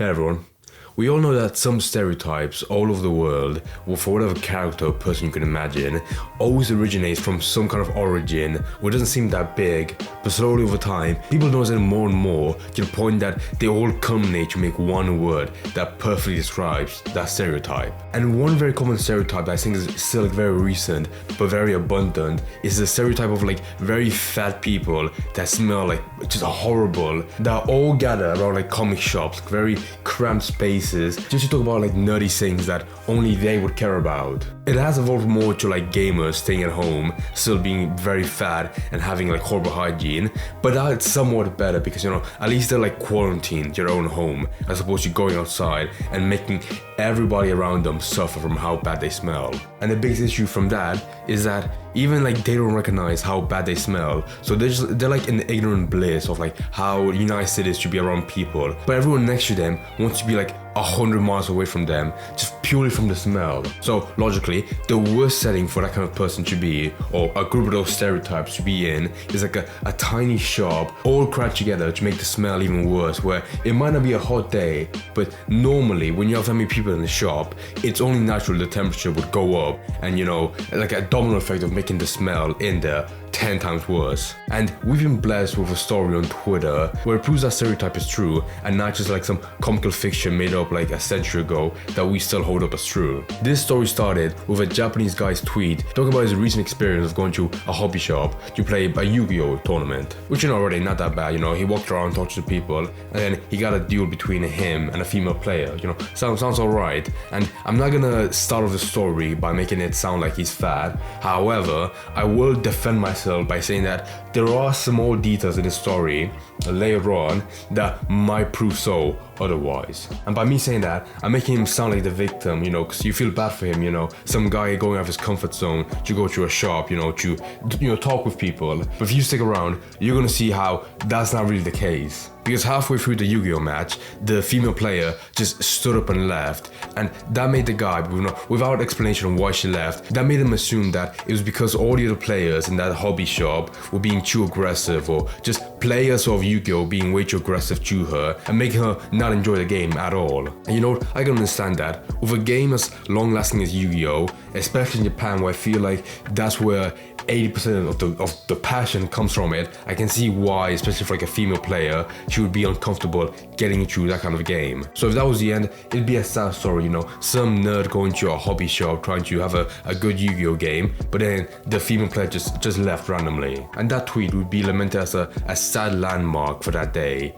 Hey everyone. We all know that some stereotypes all over the world, or for whatever character or person you can imagine, always originates from some kind of origin which doesn't seem that big, but slowly over time, people notice it more and more to the point that they all culminate to make one word that perfectly describes that stereotype. And one very common stereotype that I think is still very recent, but very abundant, is the stereotype of very fat people that smell just horrible, that all gather around comic shops, very cramped spaces, just to talk about nerdy things that only they would care about. It has evolved more to gamers staying at home, still being very fat and having horrible hygiene, but now it's somewhat better because at least they're quarantined your own home as opposed to going outside and making everybody around them suffer from how bad they smell. And the biggest issue from that is that even they don't recognize how bad they smell, so they're in the ignorant bliss of how nice it is to be around people, but everyone next to them wants to be 100 miles away from them just purely from the smell. So logically, the worst setting for that kind of person to be, or a group of those stereotypes to be in, is a tiny shop all crowded together to make the smell even worse, where it might not be a hot day, but normally when you have that many people in the shop, it's only natural the temperature would go up and a domino effect of making the smell in there 10 times worse. And we've been blessed with a story on Twitter where it proves that stereotype is true and not just some comical fiction made up a century ago that we still hold up as true. This story started with a Japanese guy's tweet talking about his recent experience of going to a hobby shop to play a Yu-Gi-Oh tournament, which already not that bad. He walked around, talked to people, and then he got a duel between him and a female player. Sounds alright. And I'm not gonna start off the story by making it sound like he's fat. However, I will defend myself by saying that there are small details in the story later on that might prove so otherwise. And by me saying that, I'm making him sound like the victim, because you feel bad for him, some guy going out of his comfort zone to go to a shop, to talk with people. But if you stick around, you're gonna see how that's not really the case. Because halfway through the Yu-Gi-Oh match, the female player just stood up and left, and that made the guy, without explanation of why she left, that made him assume that it was because all the other players in that hobby shop were being too aggressive, or just players of Yu-Gi-Oh being way too aggressive to her and making her not enjoy the game at all. And I can understand that. With a game as long-lasting as Yu-Gi-Oh, especially in Japan where I feel that's where 80% of the passion comes from it, I can see why, especially for a female player, she would be uncomfortable getting through that kind of game. So if that was the end, it'd be a sad story, some nerd going to a hobby shop trying to have a good Yu-Gi-Oh game, but then the female player just left randomly. And that tweet would be lamented as a sad landmark for that day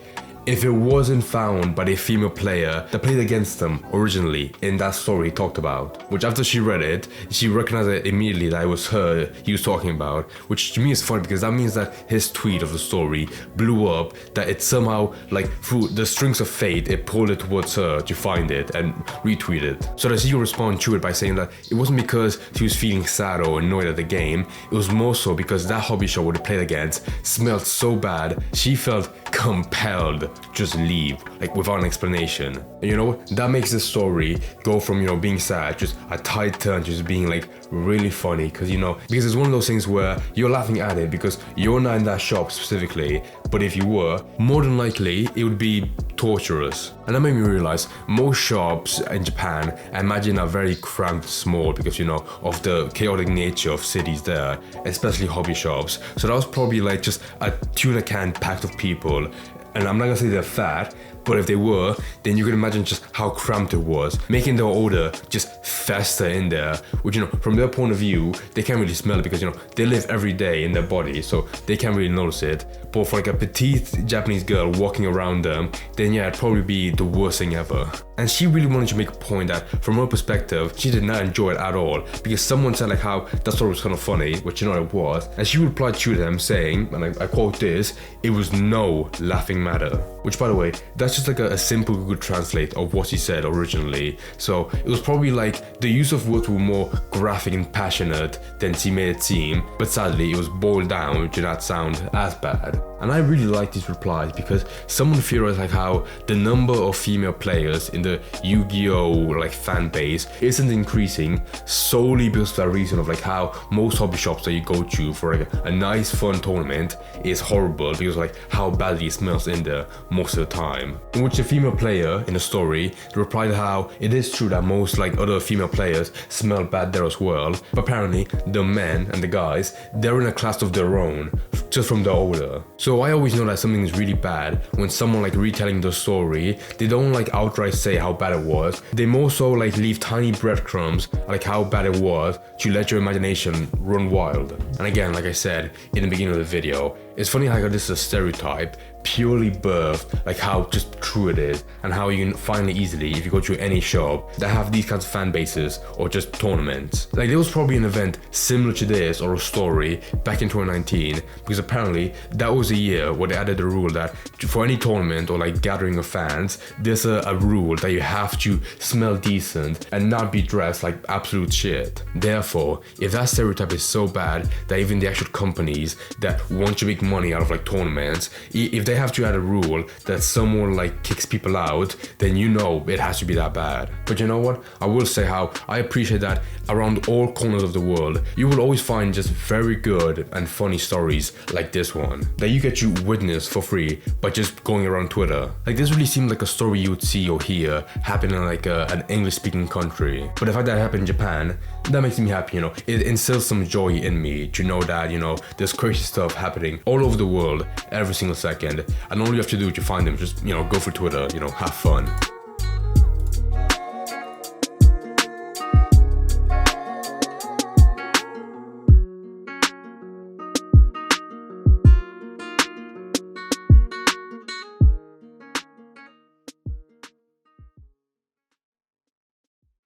if it wasn't found by the female player that played against them originally in that story he talked about. Which after she read it, she recognized it immediately that it was her he was talking about, which to me is funny because that means that his tweet of the story blew up, that it somehow, through the strings of fate, it pulled it towards her to find it and retweet it. So that she would respond to it by saying that it wasn't because she was feeling sad or annoyed at the game, it was more so because that hobby shop where they played against smelled so bad, she felt compelled just leave, without an explanation. And that makes the story go from, being sad, just a tight turn, just being really funny, because it's one of those things where you're laughing at it because you're not in that shop specifically, but if you were, more than likely it would be torturous. And that made me realize most shops in Japan, I imagine, are very cramped, small because of the chaotic nature of cities there, especially hobby shops. So that was probably just a tuna can packed of people. And I'm not gonna say they're fat, but if they were, then you can imagine just how cramped it was, making their odor just fester in there, which, from their point of view, they can't really smell it because, they live every day in their body, so they can't really notice it. But for a petite Japanese girl walking around them, then yeah, it'd probably be the worst thing ever. And she really wanted to make a point that, from her perspective, she did not enjoy it at all, because someone said how that story was kind of funny, which it was, and she replied to them saying, and I quote this, "It was no laughing matter." Which, by the way, that's just a simple Google Translate of what she said originally. So it was probably the use of words were more graphic and passionate than she made it seem, but sadly it was boiled down to not sound as bad. And I really like these replies because someone theorized like how the number of female players in the Yu-Gi-Oh like fan base isn't increasing solely because of that reason of like how most hobby shops that you go to for like a nice fun tournament is horrible because like how badly it smells in there most of the time. In which the female player in the story replied how it is true that most like other female players smell bad there as well, but apparently the men and the guys, they're in a class of their own just from the odor. So I always know that something is really bad when someone like retelling the story, they don't like outright say how bad it was. They more so like leave tiny breadcrumbs like how bad it was to let your imagination run wild. And again, like I said in the beginning of the video, it's funny how this is a stereotype purely birthed like how just true it is, and how you can find it easily if you go to any shop that have these kinds of fan bases or just tournaments. Like there was probably an event similar to this or a story back in 2019 because apparently that was a year where they added a rule that for any tournament or like gathering of fans, there's a rule that you have to smell decent and not be dressed like absolute shit. Therefore, if that stereotype is so bad that even the actual companies that want to make money out of like tournaments, if they have to add a rule that someone like kicks people out, then you know it has to be that bad. But you know what? I will say how I appreciate that around all corners of the world, you will always find just very good and funny stories like this one that you get to witness for free by just going around Twitter. Like this really seemed like a story you would see or hear happen in like an English-speaking country. But the fact that it happened in Japan, that makes me happy, you know. It instills some joy in me to know that, you know, there's crazy stuff happening all over the world every single second. And all you have to do to find them, just, you know, go for Twitter, you know, have fun.